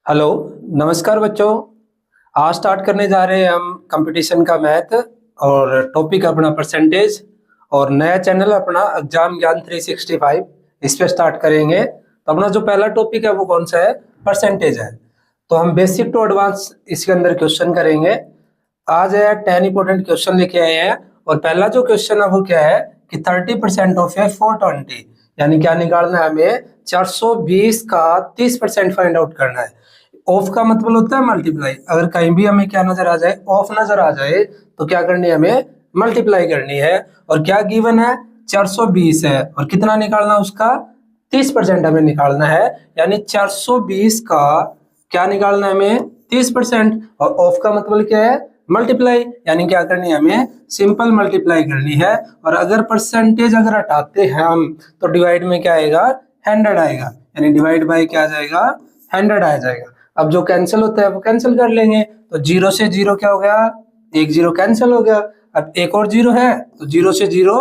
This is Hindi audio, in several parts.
हेलो। नमस्कार बच्चों। आज स्टार्ट करने जा रहे हैं हम कंपटीशन का मैथ और टॉपिक अपना परसेंटेज और नया चैनल अपना एग्जाम ज्ञान 365 इस पे स्टार्ट करेंगे। तो अपना जो पहला टॉपिक है वो कौन सा है? परसेंटेज है। तो हम बेसिक टू एडवांस इसके अंदर क्वेश्चन करेंगे। आज है 10 इंपॉर्टेंट क्वेश्चन लेके आए हैं और पहला जो क्वेश्चन है वो क्या है कि 30% ऑफ है 420, यानी क्या निकालना है हमें? 420 का 30% फाइंड आउट करना है। ऑफ का मतलब होता है मल्टीप्लाई। अगर कहीं भी हमें क्या नजर आ जाए, ऑफ नजर आ जाए, तो क्या करनी है हमें? मल्टीप्लाई करनी है। और क्या गिवन है? 420 है और कितना निकालना है उसका? 30% हमें निकालना है। यानी 420 का क्या निकालना है हमें? 30%। और ऑफ का मतलब क्या है? मल्टीप्लाई। यानी क्या करनी है हमें? सिंपल मल्टीप्लाई करनी है। और अगर परसेंटेज अगर हटाते हैं हम तो डिवाइड में क्या आएगा? 100 आएगा। यानी डिवाइड बाय क्या आ जाएगा? 100 आ जाएगा। अब जो कैंसिल होता है वो कैंसिल कर लेंगे। तो जीरो से जीरो क्या हो गया? एक जीरो कैंसिल हो गया। अब एक और जीरो है तो जीरो से जीरो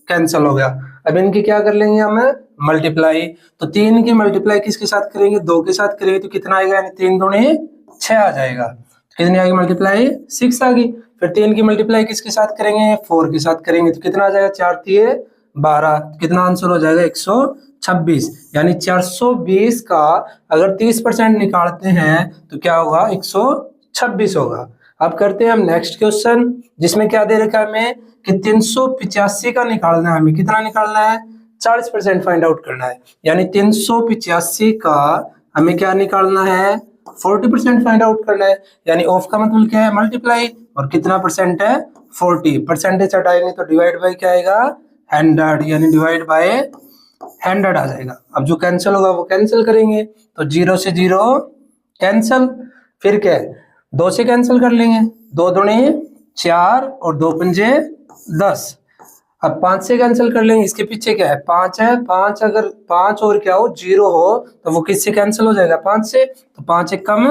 कैंसिल हो गया। अब इनकी क्या कर लेंगे हम? मल्टीप्लाई। तो तीन की मल्टीप्लाई किसके साथ करेंगे? दो के साथ करेंगे तो कितना आएगा? यानी तीन दूनी 6 आ जाएगा। कितनी आएगी मल्टीप्लाई? 6 आ गई। फिर तीन की मल्टीप्लाई किसके साथ करेंगे? 4 के साथ करेंगे तो कितना आ जाएगा? 4 तिये 12। कितना आंसर हो जाएगा? 126। यानी 420 का अगर 30% निकालते हैं तो क्या होगा? 126 होगा। अब करते हैं हम नेक्स्ट क्वेश्चन, जिसमें क्या दे रखा है हमें कि 385 का निकालना है हमें। कितना निकालना है? 40% फाइंड आउट करना है। यानी 385 का हमें क्या निकालना है? 40% फाइंड आउट करना है। यानी ऑफ का मतलब क्या है? मल्टीप्लाई। और कितना परसेंट है? 40। परसेंटेज हटाएंगे तो डिवाइड बाय क्या आएगा? 100। यानी डिवाइड बाय 100 आ जाएगा। अब जो कैंसिल होगा वो कैंसिल करेंगे। तो जीरो से जीरो कैंसिल। फिर क्या है? दो से कैंसिल कर लेंगे। दो दूनी 4 और दो पंजे 10। अब 5 से कैंसिल कर लेंगे। इसके पीछे क्या है? 5 है। 5 अगर 5 और क्या हो? जीरो हो तो वो किससे कैंसिल हो जाएगा? 5 से। तो 5 एक कम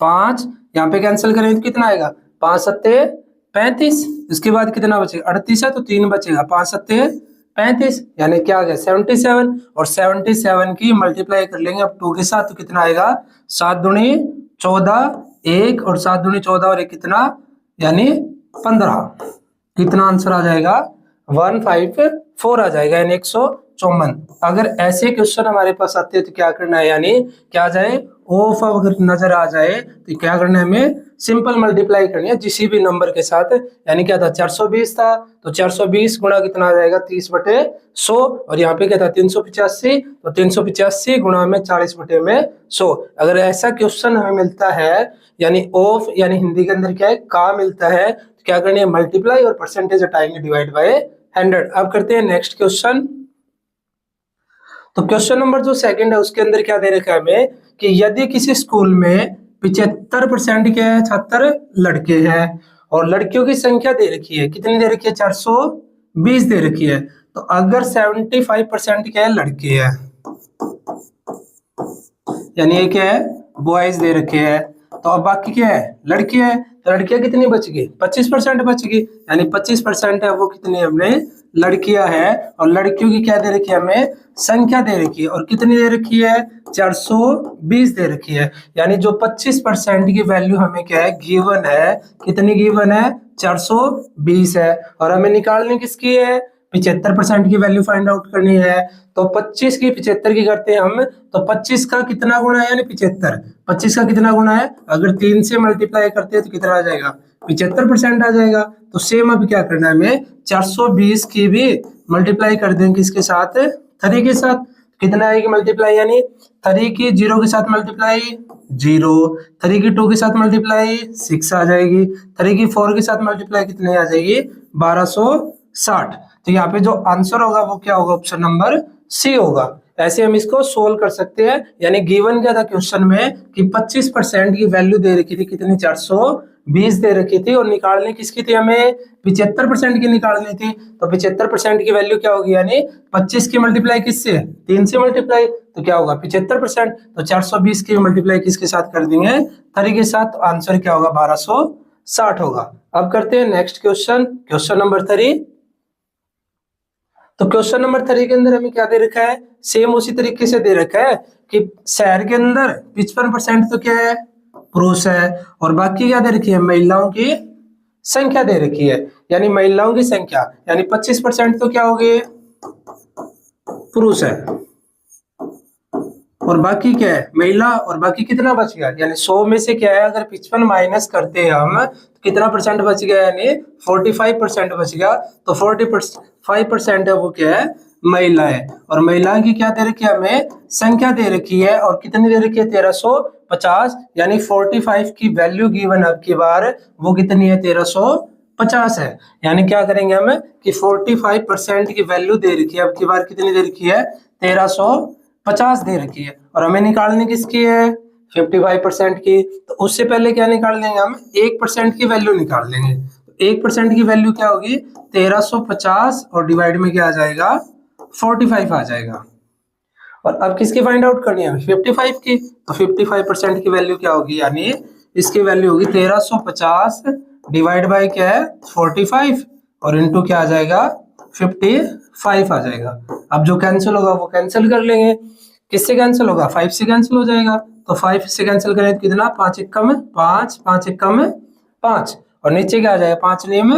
5, यहाँ पे कैंसिल करेंगे तो कितना आएगा? 5 सत्ते 35। इसके बाद कितना बचेगा? 38 है तो 3 बचेगा। 5 सत्ते 35। यानी क्या आ गया? 77। और 77 की मल्टीप्लाई कर लेंगे अब 2 के साथ तो कितना आएगा? 7 दूनी 14, एक और 7 दूनी 14 और एक कितना? यानी 15। कितना आंसर आ जाएगा? 154 आ जाएगा। यानी 154। अगर ऐसे क्वेश्चन हमारे पास आते हैं तो क्या करना है? यानी क्या आ जाए? ऑफ अगर नजर आ जाए तो क्या करना है हमें? सिंपल मल्टीप्लाई करनी है किसी भी नंबर के साथ। यानी क्या था? 420 था तो 420 गुणा कितना आ जाएगा? 30/100। और यहाँ पे क्या था? 385 तो 385 गुणा में 40/100। अगर ऐसा क्वेश्चन हमें मिलता है यानी ऑफ, यानी हिंदी के अंदर क्या है? का मिलता है तो क्या करनी है? मल्टीप्लाई और परसेंटेज हटाएंगे डिवाइड बाय 100। अब करते हैं नेक्स्ट क्वेश्चन। तो क्वेश्चन नंबर जो सेकंड है उसके अंदर क्या दे रखा है हमें कि यदि किसी स्कूल में 75% के छात्र लड़के हैं और लड़कियों की संख्या दे रखी है। कितनी दे रखी है? 420 दे रखी है। तो अगर 75% के लड़के हैं, यानी ये क्या है? बॉयज दे रखे हैं, तो अब बाकी क्या है? लड़की है। तो लड़कियां कितनी बच गई? 25% बच गई। यानी 25% है वो कितनी हमने? लड़कियां हैं। और लड़कियों की क्या दे रखी है हमें? संख्या दे रखी है। और कितनी दे रखी है? 420 दे रखी है। यानी जो 25% की वैल्यू हमें क्या है? गिवन है। कितनी गिवन है? 420 है। और हमें निकालनी किसकी है? 75% की वैल्यू फाइंड आउट करनी है। तो 25 की 75 की करते हैं हम। तो 25 का कितना गुना है? यानी 75। 25 का कितना गुना है? अगर 3 से मल्टीप्लाई करते हैं तो कितना आ जाएगा? 75% आ जाएगा। तो सेम अब क्या करना है हमें? 420 की भी मल्टीप्लाई कर देंगे किसके साथ? 3 के साथ। कितना आएगी मल्टीप्लाई? यानी 3 की 0 के साथ मल्टीप्लाई 0, 3 की 2 के साथ मल्टीप्लाई 6 आ जाएगी, 3 की 4 के साथ मल्टीप्लाई कितने आ जाएगी? 1260। तो यहाँ पे जो आंसर होगा वो क्या होगा? ऑप्शन नंबर सी होगा। ऐसे हम इसको सोल्व कर सकते हैं। यानी गिवन क्या था क्वेश्चन में कि 25% की वैल्यू दे रखी थी। कितनी? 420 दे रखी थी। और निकालनी किसकी थी हमें? 75% की निकालनी थी। तो 75% की वैल्यू क्या होगी? यानी 25 की मल्टीप्लाई किससे? 3 से मल्टीप्लाई तो क्या होगा? 75%। तो 420 की मल्टीप्लाई किसके साथ कर देंगे? 3 के साथ। तो आंसर क्या होगा? 1260 होगा। अब करते हैं नेक्स्ट क्वेश्चन, क्वेश्चन नंबर 3। तो क्वेश्चन नंबर 3 के अंदर हमें क्या दे रखा है? सेम उसी तरीके से दे रखा है कि शहर के अंदर 55% तो क्या है, पुरुष है, और बाकी क्या दे रखी है, महिलाओं की संख्या दे रखी है, यानी महिलाओं की संख्या, यानी 25% तो क्या हो गए, पुरुष है, और बाकी क्या है, महिला, और बाकी कितना बच गया, यानी 100 में से क्या है, अगर 55 माइनस करते हैं हम तो कितना परसेंट बच गया, यानी 45% बच गया। तो 45% है वो क्या है, महिला है, और महिलाओं की क्या दे रखी है, हमें संख्या दे रखी है, और कितनी दे रखी है, 1350, यानी 45 की वैल्यू गिवन अब की बार वो कितनी है, 1350 है। यानी क्या करेंगे हम कि 45% की वैल्यू दे रखी है अब की बार, कितनी दे रखी है, 1350 दे रखी है, और हमें निकालनी किसकी है, 55% की। तो उससे पहले क्या निकाल लेंगे हम, 1% की वैल्यू निकाल लेंगे। तो 1% की वैल्यू क्या होगी, 1350, और डिवाइड में क्या आ जाएगा, 45 आ जाएगा। और अब किसकी फाइंड आउट करनी है, 55 की। तो 55% की वैल्यू क्या होगी, यानी इसकी वैल्यू होगी 1350 डिवाइड बाय क्या है, 45, और इनटू क्या आ जाएगा, 55 आ जाएगा। अब जो कैंसिल होगा वो कैंसिल कर लेंगे। किससे कैंसिल होगा, 5 से कैंसिल हो जाएगा। तो 5 से कैंसिल करें तो कितना, 5 एकम में 5, 5 एकम में 5, और नीचे क्या आ जाएगा, 5 नियम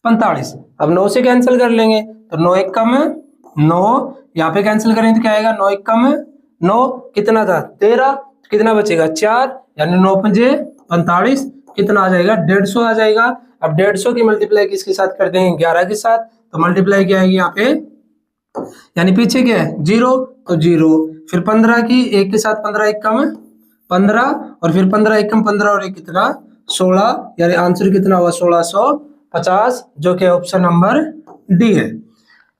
45। अब 9 से कैंसिल कर लेंगे, तो 9 एकम में 9, यहाँ पे कैंसिल करें तो क्या आएगा, 9 एकम में 9, कितना था 13, कितना बचेगा 4, यानी 9 पंजे 45, कितना आ जाएगा, 150 आ जाएगा। अब 150 की मल्टीप्लाई किसके साथ कर देंगे, 11 के साथ। तो मल्टीप्लाई क्या आएगी यहाँ पे, यानी पीछे क्या है, 0, तो 0, फिर 15 की, 1 के साथ 15 एकम 15, और फिर 15 एकम 15, और एक कितना 16, यानी आंसर कितना हुआ, 1650, जो कि ऑप्शन नंबर डी है।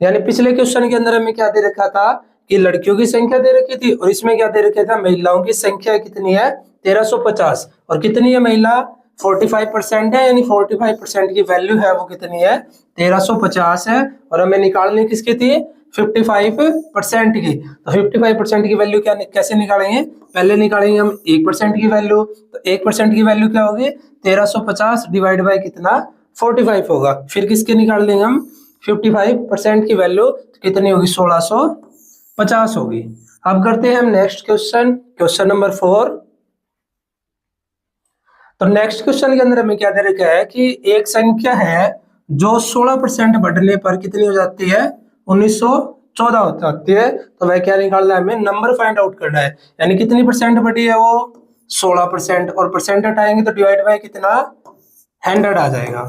यानी पिछले क्वेश्चन के अंदर हमें क्या दे रखा था कि लड़कियों की संख्या दे रखी थी, और इसमें क्या दे रखा था, महिलाओं की संख्या कितनी है, 1350, और कितनी है महिला, 45% है, यानी 45% की वैल्यू है वो कितनी है, 1350 है, और हमें निकालनी किसकी थी, 55% की। तो 55% की वैल्यू क्या कैसे निकालेंगे, पहले निकालेंगे हम 1% की वैल्यू। तो 1% की वैल्यू क्या होगी, 1350 डिवाइड बाय कितना, 45 होगा। फिर किसके निकाल लेंगे हम, 55% की वैल्यू कितनी होगी, 1650 होगी। अब करते हैं हम नेक्स्ट क्वेश्चन, क्वेश्चन नंबर 4। तो नेक्स्ट क्वेश्चन के अंदर हमें क्या दे रखा है कि एक संख्या है जो 16% बढ़ने पर कितनी हो जाती है, 1914 हो जाती है। तो वह क्या निकालना है, हमें नंबर फाइंड आउट करना है, यानी कितनी परसेंट बढ़ी है वो, 16%, और परसेंट हटाएंगे तो डिवाइड बाय कितना, 100 आ जाएगा।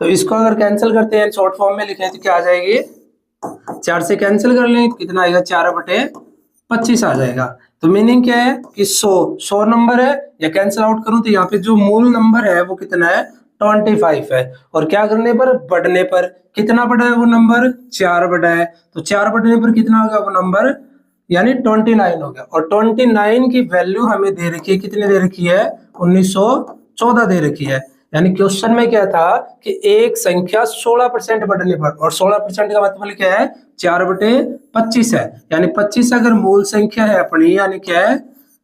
तो इसको अगर कैंसिल करते हैं, शॉर्ट फॉर्म में लिखें तो क्या आ जाएगी, 4 से कैंसिल कर लें तो कितना आएगा, 4/25 आ जाएगा। तो मीनिंग क्या है कि 100 नंबर है, या कैंसिल आउट करूं तो यहाँ पे जो मूल नंबर है वो कितना है, 25 है, और क्या करने पर, बढ़ने पर कितना बढ़ा है वो नंबर, 4 बढ़ा है। तो 4 बढ़ने पर कितना हो गया वो नंबर, यानी 29 हो गया। और 29 की वैल्यू हमें दे रखी है, कितने दे रखी है, 1914 दे रखी है। यानी क्वेश्चन में क्या था कि एक संख्या 16% बढ़ने पर, और 16% का मतलब क्या है, 4/25 है, यानी 25 अगर मूल संख्या है अपनी, यानी क्या है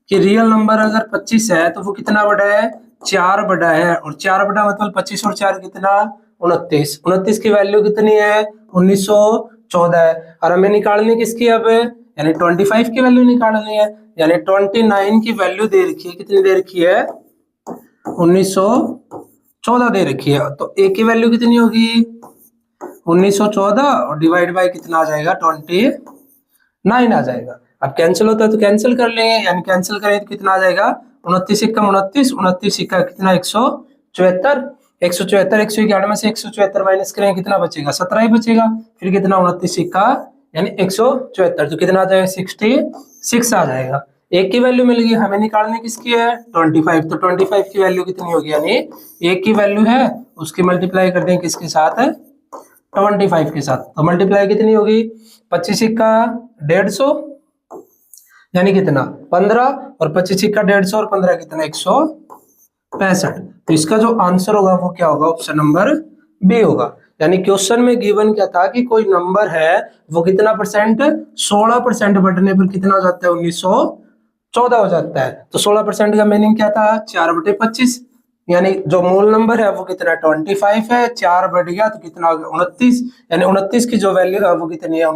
कि रियल नंबर अगर 25 है तो वो कितना बड़ा है, 4 बड़ा है, और 4 बड़ा मतलब 25 और 4 कितना, 29। 29 की वैल्यू कितनी है, 1914 है, और हमें निकालनी किसकी अब, यानी 25 की वैल्यू निकालनी है। यानी 29 की वैल्यू दे रखी है, कितनी दे रखी है, 1914 दे रखी है। तो ए की वैल्यू कितनी होगी, 1914, और डिवाइड बाय कितना आ जाएगा, 29 आ जाएगा। अब कैंसिल होता है तो कैंसिल कर लेंगे, यानी कैंसिल करें तो कितना आ जाएगा, 29 एकम 29, 29 इक्का कितना, 174, 174, 191 में से 174 माइनस करें कितना बचेगा, 17 ही बचेगा। फिर कितना, 29 इक्का यानी 174, तो कितना आ जाएगा, 66 आ जाएगा। एक की वैल्यू मिल गई, हमें निकालने किसकी है, 25। तो 25 की वैल्यू कितनी होगी, यानी एक की वैल्यू है उसकी मल्टीप्लाई कर दें किसके साथ है, 25 के साथ। तो मल्टीप्लाई कितनी होगी, 25 का 150, यानी कितना 15, और 25 का 150 और 15 कितना 165। तो इसका जो आंसर होगा वो क्या होगा, ऑप्शन नंबर बी होगा। यानी क्वेश्चन में गिवन क्या था कि कोई नंबर है वो कितना परसेंट, 16% बढ़ने पर कितना हो जाता है, 1914 हो जाता है। तो 16% का मीनिंग क्या था, 4/25, यानी जो मूल नंबर है वो कितना 25 है, 4 बढ़ गया तो कितना हो गया 29, यानी 29 की जो वैल्यू है वो कितनी है,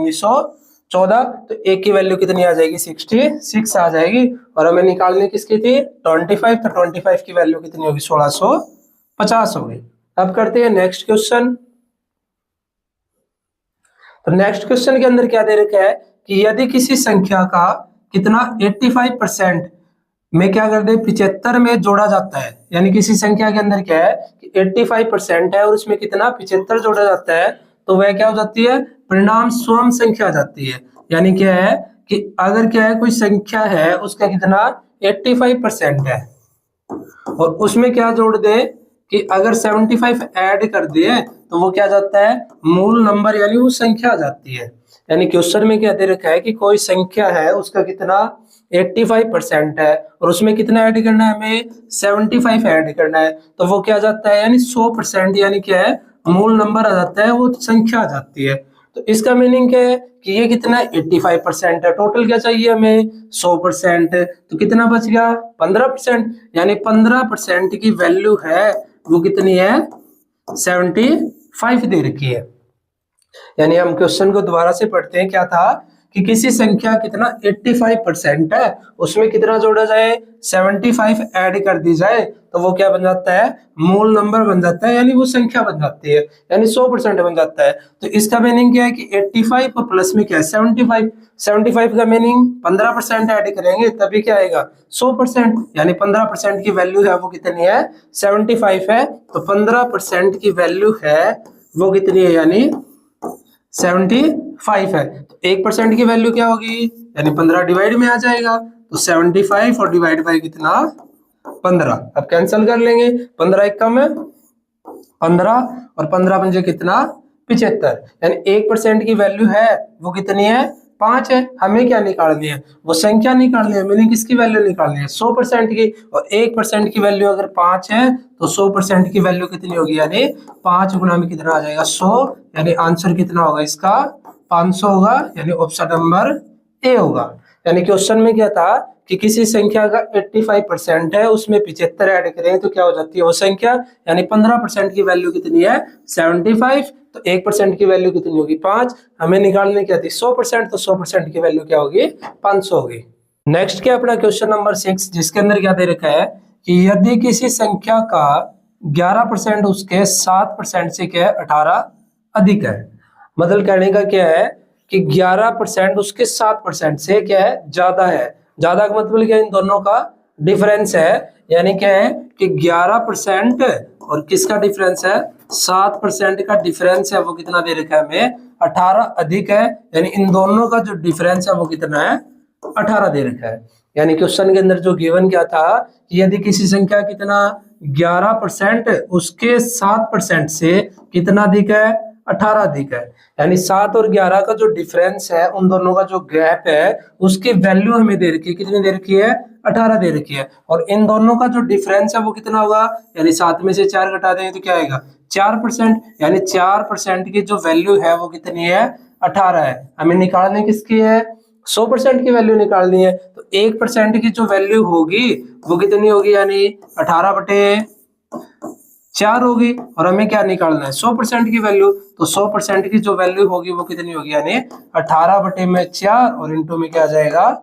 14, तो एक की वैल्यू कितनी आ जाएगी 66 आ जाएगी। और हमें निकालनी किसकी थी 25, तो 25 की वैल्यू कितनी होगी 1650 होगी। अब करते हैं नेक्स्ट क्वेश्चन। तो नेक्स्ट क्वेश्चन के अंदर क्या दे रखा है कि यदि किसी संख्या का कितना 85% में क्या कर दे 75 में जोड़ा जाता है, यानी किसी संख्या के अंदर क्या है कि 85% है और उसमें कितना 75 जोड़ा जाता है, तो वह क्या हो जाती है परिणाम स्वयं संख्या आ जाती है। यानी क्या है कि अगर क्या है कोई संख्या है उसका कितना 85% है और उसमें क्या जोड़ दे कि अगर 75 ऐड कर दिए तो वो क्या जाता है मूल नंबर यानी वो संख्या आ जाती है। यानी क्वेश्चन में क्या दे रखा है कि कोई संख्या है उसका कितना 85% है और उसमें कितना ऐड करना है हमें 75 ऐड करना है, तो वो क्या जाता है यानी 100%, यानी क्या है मूल नंबर आ जाता है, वो संख्या आ जाती है। तो इसका मीनिंग क्या है कि ये कितना 85% है, टोटल क्या चाहिए हमें 100%, तो कितना बच गया 15%, यानी 15% की वैल्यू है वो कितनी है 75 दे रखी है। यानी हम क्वेश्चन को दोबारा से पढ़ते हैं, क्या था कि किसी संख्या कितना 85% है उसमें कितना जोड़ा जाए 75 ऐड कर दी जाए तो वो क्या बन जाता है मूल नंबर बन जाता है, यानी वो संख्या बन जाती है, यानी 100% बन जाता है। तो इसका मीनिंग क्या है कि 85 और प्लस में क्या है 75 का मीनिंग 15% ऐड करेंगे तभी क्या आएगा 100%, यानी 15% की वैल्यू है वो कितनी है 75 है, तो 15% की वैल्यू है वो कितनी है यानी 75 है। तो 1% की वैल्यू क्या होगी यानी 15 डिवाइड में आ जाएगा, तो 75 और डिवाइड बाय कितना 15। अब कैंसिल कर लेंगे 15 एक कम है 15 और 15 पंजे कितना 75, यानी 1% की वैल्यू है वो कितनी है 5 है। हमें क्या निकालनी है वो संख्या निकालनी है, मीनिंग किसकी वैल्यू निकालनी है 100% की, और 1% की वैल्यू अगर 5 है तो 100% की वैल्यू कितनी होगी यानी 5 गुना में कितना आ जाएगा 100, यानी आंसर कितना होगा इसका 500 होगा, यानी ऑप्शन नंबर ए होगा। यानी क्वेश्चन में क्या था कि किसी संख्या का 85% है उसमें 75 ऐड करें तो क्या हो जाती है वो संख्या, यानी 15% की वैल्यू कितनी है 75, तो 1% की वैल्यू कितनी होगी 5, हमें निकालने की थी 100%, तो 100% की वैल्यू क्या होगी 500 होगी। नेक्स्ट क्या अपना क्वेश्चन नंबर 6, जिसके अंदर क्या दे रखा है कि यदि किसी संख्या का 11% उसके 7% से क्या है 18 अधिक है। मतलब कहने का क्या है कि 11% उसके 7% से क्या है ज्यादा है। ज्यादा का मतलब क्या इन दोनों का डिफरेंस है, यानी क्या है कि 11% और किसका डिफरेंस है 7% का डिफरेंस है वो कितना दे रखा है हमें 18 अधिक है, यानी इन दोनों का जो डिफरेंस है वो कितना है 18 दे रखा है। यानी क्वेश्चन के अंदर जो गिवन क्या था कि यदि किसी संख्या कितना 11% उसके 7% से कितना अधिक है 18 अधिक है, यानी 7 और 11 का जो डिफरेंस है उन दोनों का जो गैप है उसकी वैल्यू हमें दे रखी है, कितनी दे रखी है 18 दे रखी है, और इन दोनों का जो डिफरेंस है वो कितना होगा यानी 7 में से 4 घटा देंगे तो क्या आएगा 4%, यानी 4% की जो वैल्यू है वो कितनी है 18 है। हमें निकालने किसकी है 100% की वैल्यू निकालनी है, तो 1% की जो वैल्यू होगी वो कितनी होगी यानी 18/4 होगी, और हमें क्या निकालना है 100% की वैल्यू, तो 100% की जो वैल्यू होगी वो कितनी होगी यानी 18/4 और इंटू में क्या आ जाएगा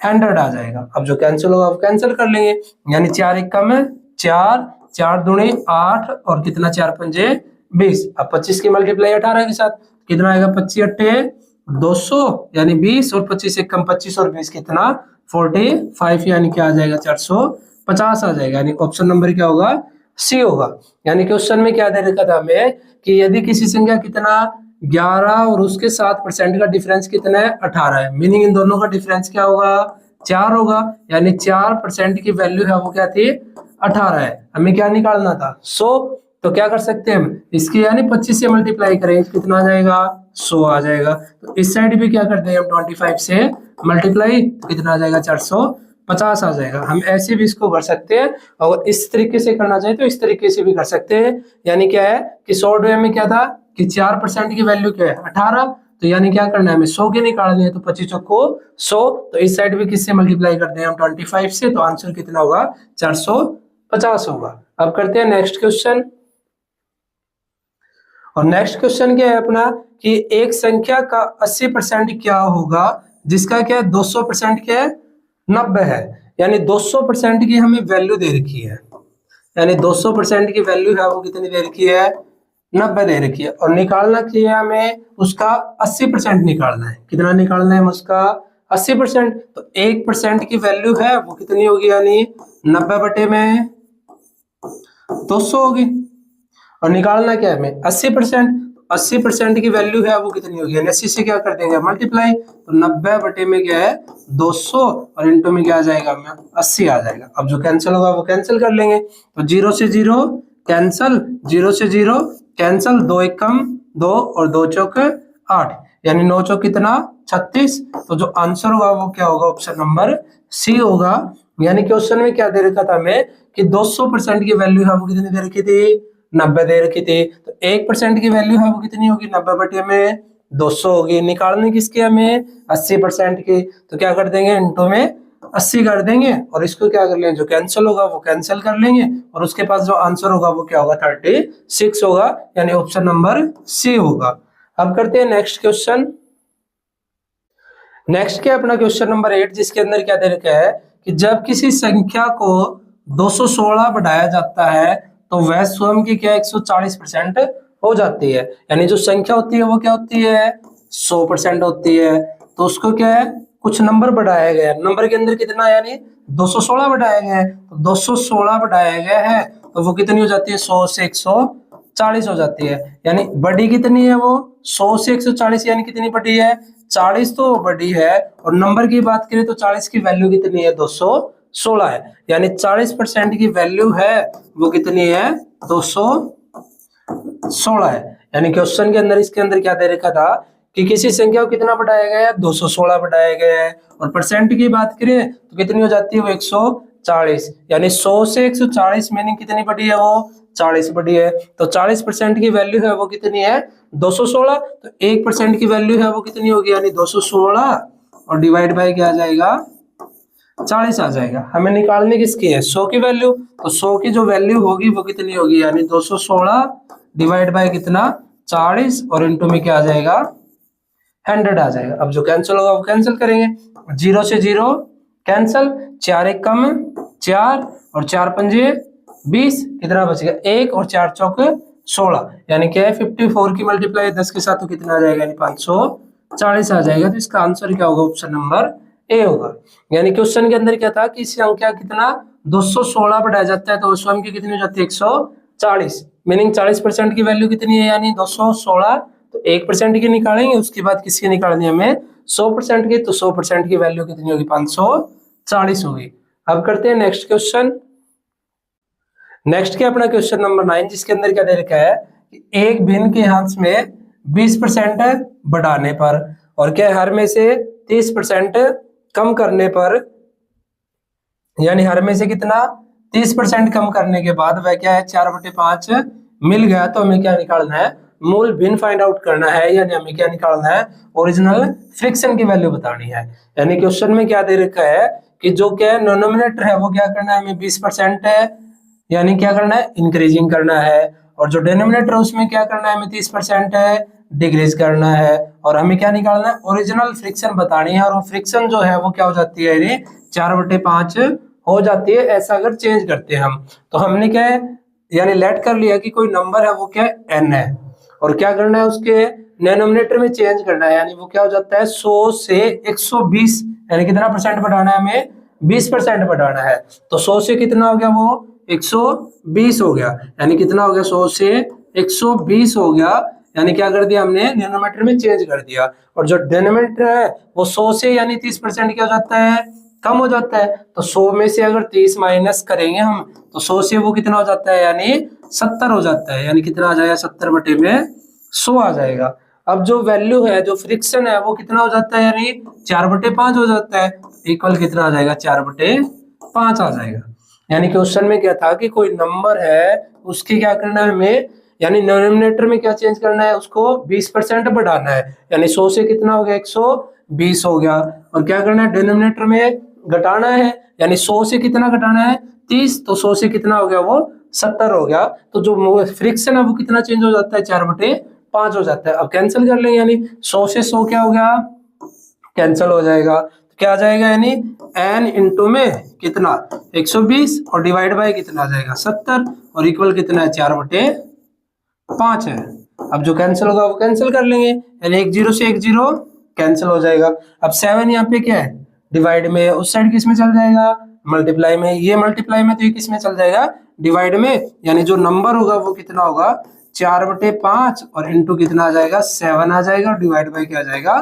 100 आ जाएगा। अब जो कैंसिल होगा वो कैंसिल कर लेंगे, यानी 4 एक कम है 4, 4 दूनी 8 और कितना 4 पंजे 20। अब 25 की मल्टीप्लाई 18 के साथ कितना आएगा 25 अट्ठे 200, यानी 20 और 25 एक कम 25 और 20 कितना 45, यानी क्या आ जाएगा 450 आ जाएगा, यानी ऑप्शन नंबर क्या होगा सी होगा। यानी क्वेश्चन में क्या दे रखा था हमें कि यदि किसी संख्या कितना 11 और उसके 7% का डिफरेंस कितना है 18 है, मीनिंग इन दोनों का डिफरेंस क्या होगा 4 होगा, यानी 4% की वैल्यू है वो क्या थी 18 है। हमें क्या निकालना था 100, तो क्या कर सकते हैं हम इसकी यानी 25 से मल्टीप्लाई करें कितना आ जाएगा 100 आ जाएगा, तो इस साइड भी क्या करते हैं हम 25 से मल्टीप्लाई तो कितना आ जाएगा 450 आ जाएगा। हम ऐसे भी इसको कर सकते हैं और इस तरीके से करना चाहे तो इस तरीके से भी कर सकते हैं। यानी क्या है कि शॉर्ट वे में क्या था कि 4% की वैल्यू क्या है 18, तो यानी क्या करना है हमें 100 की निकालनी है, तो 25 को 100, तो इस साइड भी किससे मल्टीप्लाई करते हैं हम 25 से, तो आंसर कितना होगा 450 होगा। अब करते हैं नेक्स्ट क्वेश्चन, और नेक्स्ट क्वेश्चन क्या है अपना कि एक संख्या का 80% क्या होगा जिसका क्या है 200% क्या है 90 है। यानी 200% की हमें वैल्यू दे रखी है, यानी 200% की वैल्यू है वो कितनी दे रखी है 90 दे रखी है। और निकालना चाहिए हमें उसका 80% निकालना है। कितना निकालना है उसका 80%। तो 1% की वैल्यू है वो कितनी होगी यानी 90 बटे में 200 होगी। और निकालना क्या है हमें 80%। 80% की वैल्यू है वो कितनी होगी यानी 80 से क्या कर देंगे मल्टीप्लाई, तो 90 बटे में क्या है 200 और इंटू में क्या आ जाएगा हमें 80 आ जाएगा। अब जो कैंसिल होगा वो कैंसिल कर लेंगे, तो 0 से 0 कैंसिल, 0 से 0 कैंसिल, 2 एक कम 2 और 2 चौक 8, यानी 9 चौक कितना 36। तो जो आंसर होगा वो क्या होगा ऑप्शन नंबर सी होगा। यानी क्वेश्चन में क्या दे रखा था हमें कि 200% की वैल्यू है वो कितनी दे रखी थी 90 दे रखी थी। तो 1% की वैल्यू है वो कितनी होगी 90 बटे में 200 होगी। निकालने किसके हमें 80% की, तो क्या कर देंगे इंटू में 80 कर देंगे और इसको क्या कर लेंगे जो कैंसिल होगा वो कैंसिल कर लेंगे और उसके पास जो आंसर होगा वो क्या होगा 36 होगा, यानी ऑप्शन नंबर सी होगा। अब करते हैं नेक्स्ट क्वेश्चन। नेक्स्ट क्या अपना क्वेश्चन नंबर 8, जिसके अंदर क्या दे रखा है कि जब किसी संख्या को 216 बढ़ाया जाता है तो वह स्वयं की क्या 140% हो जाती है। यानी जो संख्या होती है वो क्या होती है 100% होती है। तो उसको क्या है कुछ नंबर बढ़ाया गया है, नंबर के अंदर कितना यानी 216 बढ़ाया गया है। तो 216 बढ़ाया गया है तो वो कितनी हो जाती है 100 से 140 हो जाती है। यानी बड़ी कितनी है वो 100 से 140, यानी कितनी बड़ी है 40 तो बड़ी है। और नंबर की बात करें तो 40 की वैल्यू कितनी है 216 है। यानी 40% की वैल्यू है वो कितनी है 216 है। यानी क्वेश्चन के अंदर इसके अंदर क्या दे रखा था कि किसी संख्या को कितना बढ़ाया गया है 216 बढ़ाया गया है। और परसेंट की बात करें तो कितनी हो जाती है वो 140, यानी 100 से 140 मीनिंग कितनी बड़ी है वो 40 बड़ी है। तो 40% की वैल्यू है वो कितनी है 216। तो 1% की वैल्यू है वो कितनी होगी यानी 216 और डिवाइड बाय क्या आ जाएगा 40 आ जाएगा। हमें निकालने किसकी है 100 की वैल्यू। तो 100 की जो वैल्यू होगी वो कितनी होगी यानी 216 डिवाइड बाय कितना 40 और इंटू में क्या आ जाएगा 100 आ जाएगा। अब जो कैंसिल होगा वो कैंसिल करेंगे, 0 से 0 कैंसिल, 4 एक कम 4 और 4 पंजे 20, कितना बचेगा 1 और 4 चौक 16, यानी क्या है 54 की मल्टीप्लाई 10 के साथ तो कितना आ जाएगा यानी 540 आ जाएगा। तो इसका आंसर क्या होगा ऑप्शन नंबर ए होगा। यानी क्वेश्चन के अंदर क्या था कि संख्या कितना 216 बढ़ाया जाता है तो स्वयं की कितनी हो जाती है 140, मीनिंग 40% की वैल्यू कितनी है यानी 216। तो 1% की निकालेंगे उसके बाद किसकी निकालनी है हमें 100% की। तो 100% की वैल्यू कितनी होगी 540 होगी। अब करते हैं नेक्स्ट क्वेश्चन। नेक्स्ट क्या अपना क्वेश्चन नंबर 9, जिसके अंदर क्या दे रखा है कि एक भिन्न के अंश में 20% बढ़ाने पर और क्या हर में से 30% कम करने पर, यानी हर में से कितना 30% कम करने के बाद वह क्या है 4/5 मिल गया। तो हमें क्या निकालना है मूल भिन्न फाइंड आउट करना है, यानी हमें क्या निकालना है ओरिजिनल फ्रिक्शन की वैल्यू बतानी है। यानी क्वेश्चन में क्या दे रखा है कि जो क्या डिनोमिनेटर है वो क्या करना है हमें 20% है, यानी क्या करना है इंक्रीजिंग करना है। और जो डिनोमिनेटर है उसमें क्या करना है हमें 30% है डिक्रीज करना है। और हमें क्या निकालना है ओरिजिनल फ्रिक्शन बतानी है। और वो फ्रिक्शन जो है वो क्या हो जाती है यानी 4/5 हो जाती है। ऐसा अगर चेंज करते हैं हम तो हमने क्या है यानी लेट कर लिया कि कोई नंबर है वो क्या n है और क्या करना है उसके डिनोमिनेटर में चेंज करना है, यानी वो क्या हो जाता है 100 से 120, यानी कितना परसेंट बढ़ाना है हमें 20% बढ़ाना है। तो 100 से कितना हो गया वो 120 हो गया, यानी कितना हो गया 100 से 120 हो गया। यानी क्या कर दिया हमने डिनोमिनेटर में चेंज कर दिया। और जो डिनोमिनेटर है वो 100 से यानी 30% क्या हो जाता है कम हो जाता है। तो 100 में से अगर 30 माइनस करेंगे हम तो 100 से वो कितना हो जाता है यानी 70 हो जाता है, यानी कितना आ जाएगा 70 बटे में 100 आ जाएगा। अब जो वैल्यू है जो फ्रिक्शन है वो कितना हो जाता है यानी 4/5 हो जाता है, इक्वल कितना आ जाएगा 4/5 आ जाएगा। यानी क्वेश्चन में क्या था कि कोई नंबर है उसके क्या करना है हमें यानी डिनोमिनेटर में क्या चेंज करना है उसको 20% बढ़ाना है, यानी 100 से कितना हो गया 120 हो गया। और क्या करना है डिनोमिनेटर में घटाना है, यानी 100 से कितना घटाना है 30, तो 100 से कितना हो गया वो 70 हो गया। तो जो फ्रिक्शन है वो कितना चेंज हो जाता है, 4/5 हो जाता है। अब कैंसिल कर लेंगे, यानी 100 से 100 क्या हो गया, कैंसिल हो जाएगा। तो क्या आ जाएगा, यानी n इंटू में कितना 120 और डिवाइड बाय कितना आ जाएगा 70 और इक्वल कितना है 4/5 है। अब जो कैंसिल होगा वो कैंसिल कर लेंगे, यानी 1 0 से 1 0 कैंसिल हो जाएगा। अब 7 यहाँ पे क्या है, डिवाइड में, उस साइड किस में चल जाएगा, मल्टीप्लाई में, ये मल्टीप्लाई में तो ये किस में चल जाएगा, डिवाइड में। यानी जो नंबर होगा वो कितना होगा 4/5 और इंटू कितना आ जाएगा 7 आ जाएगा और डिवाइड बाय क्या आ जाएगा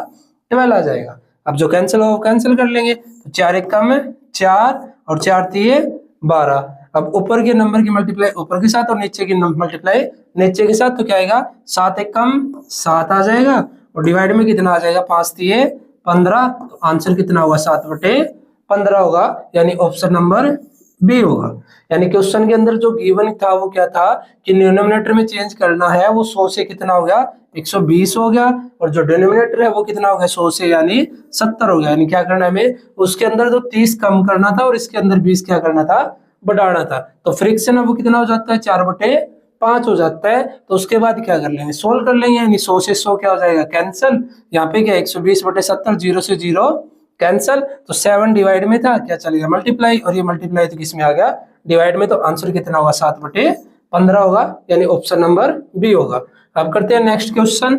12 आ जाएगा। अब जो कैंसिल होगा वो कैंसिल कर लेंगे, तो 4 1 कम है 4 और 4 3 12। अब ऊपर के नंबर की मल्टीप्लाई ऊपर के साथ और नीचे की मल्टीप्लाई नीचे के साथ, तो क्या आएगा 7 1 कम 7 आ जाएगा और डिवाइड में कितना आ जाएगा 5 3 15। तो आंसर कितना होगा 7/15 होगा, यानी ऑप्शन नंबर बी होगा। यानी क्वेश्चन के अंदर जो गिवन था वो क्या था कि डिनोमिनेटर में चेंज करना है, वो 100 से कितना हो गया 120 हो गया, और जो डिनोमिनेटर है वो कितना हो गया 100 से यानी 70 हो गया। यानी क्या करना है हमें, उसके अंदर जो 30 कम करना था और इसके अंदर 20 क्या करना था, बढ़ाना था। तो फ्रिक्शन है वो कितना हो जाता है 4/5 हो जाता है। तो उसके बाद क्या कर लेंगे, सोल्व कर लेंगे, यानी 100 से 100 क्या हो जाएगा कैंसिल, यहाँ पे क्या 120/70 0 से 0 कैंसिल। तो 7 डिवाइड में था, क्या चलेगा मल्टीप्लाई, और ये मल्टीप्लाई तो किसमें आ गया डिवाइड में। तो आंसर कितना होगा 7/15 होगा, यानी ऑप्शन नंबर बी होगा। अब करते हैं नेक्स्ट क्वेश्चन।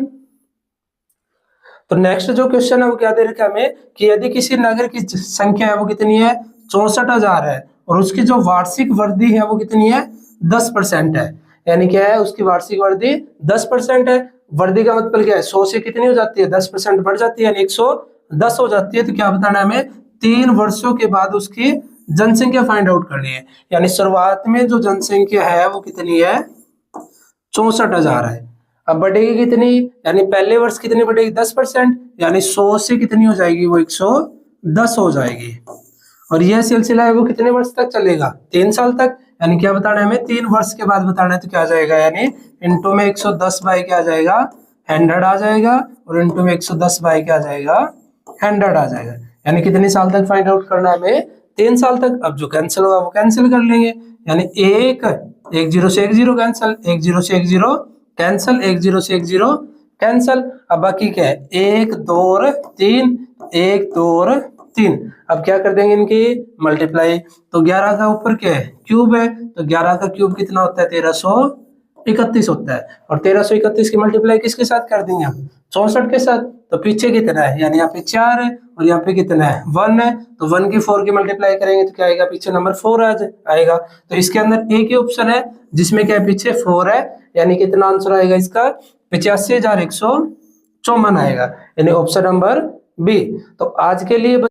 तो नेक्स्ट जो क्वेश्चन है वो क्या दे रखा है हमें कि यदि किसी नगर की संख्या है वो कितनी है 64,000 है और उसकी जो वार्षिक वृद्धि है वो कितनी है 10% है। यानी क्या है, उसकी वार्षिक वृद्धि 10% है। वृद्धि का मतलब क्या है, 100 से कितनी हो जाती है 10% बढ़ जाती है, यानी 110 हो जाती है। तो क्या बताना है हमें, 3 वर्षों के बाद उसकी जनसंख्या फाइंड आउट करनी है। यानी शुरुआत में जो जनसंख्या है वो कितनी है 64,000 है। अब बढ़ेगी कितनी, यानी पहले वर्ष कितनी बढ़ेगी 10%, यानी 100 से कितनी हो जाएगी वो 110 हो जाएगी। और यह सिलसिला है वो कितने वर्ष तक चलेगा 3 साल तक। यानी क्या बताना है हमें, 3 वर्ष के बाद बताना है। तो क्या आ जाएगा, यानी इंटू में 110 बाई क्या आ जाएगा 100 आ जाएगा, और इंटू में 110 बाई क्या आ जाएगा 100 आ जाएगा। यानी कितने साल तक फाइंड आउट करना है हमें 3 साल तक। अब जो कैंसिल होगा वो कैंसिल कर लेंगे, यानी 1 0 से 1 0 कैंसिल, 1 0 से 1 0 कैंसिल, 1 0 से 1 0 कैंसिल। अब बाकी क्या है 1 2 और 3, 1 2 और 3। अब क्या कर देंगे इनकी मल्टीप्लाई। तो 11 का ऊपर क्या है क्यूब है, तो 11 का क्यूब कितना होता है 1331 होता है, और 1331 की मल्टीप्लाई किसके साथ कर देंगे हम 64 के साथ। तो पीछे कितना है, यानी यहाँ पे 4 है और यहाँ पे कितना है 1 है, तो 1 की 4 की मल्टीप्लाई करेंगे तो क्या आएगा पीछे नंबर 4 आएगा। तो इसके अंदर एक ही ऑप्शन है जिसमें क्या है पीछे 4 है, यानी कितना आंसर आएगा इसका 85,154 आएगा, यानी ऑप्शन नंबर बी। तो आज के लिए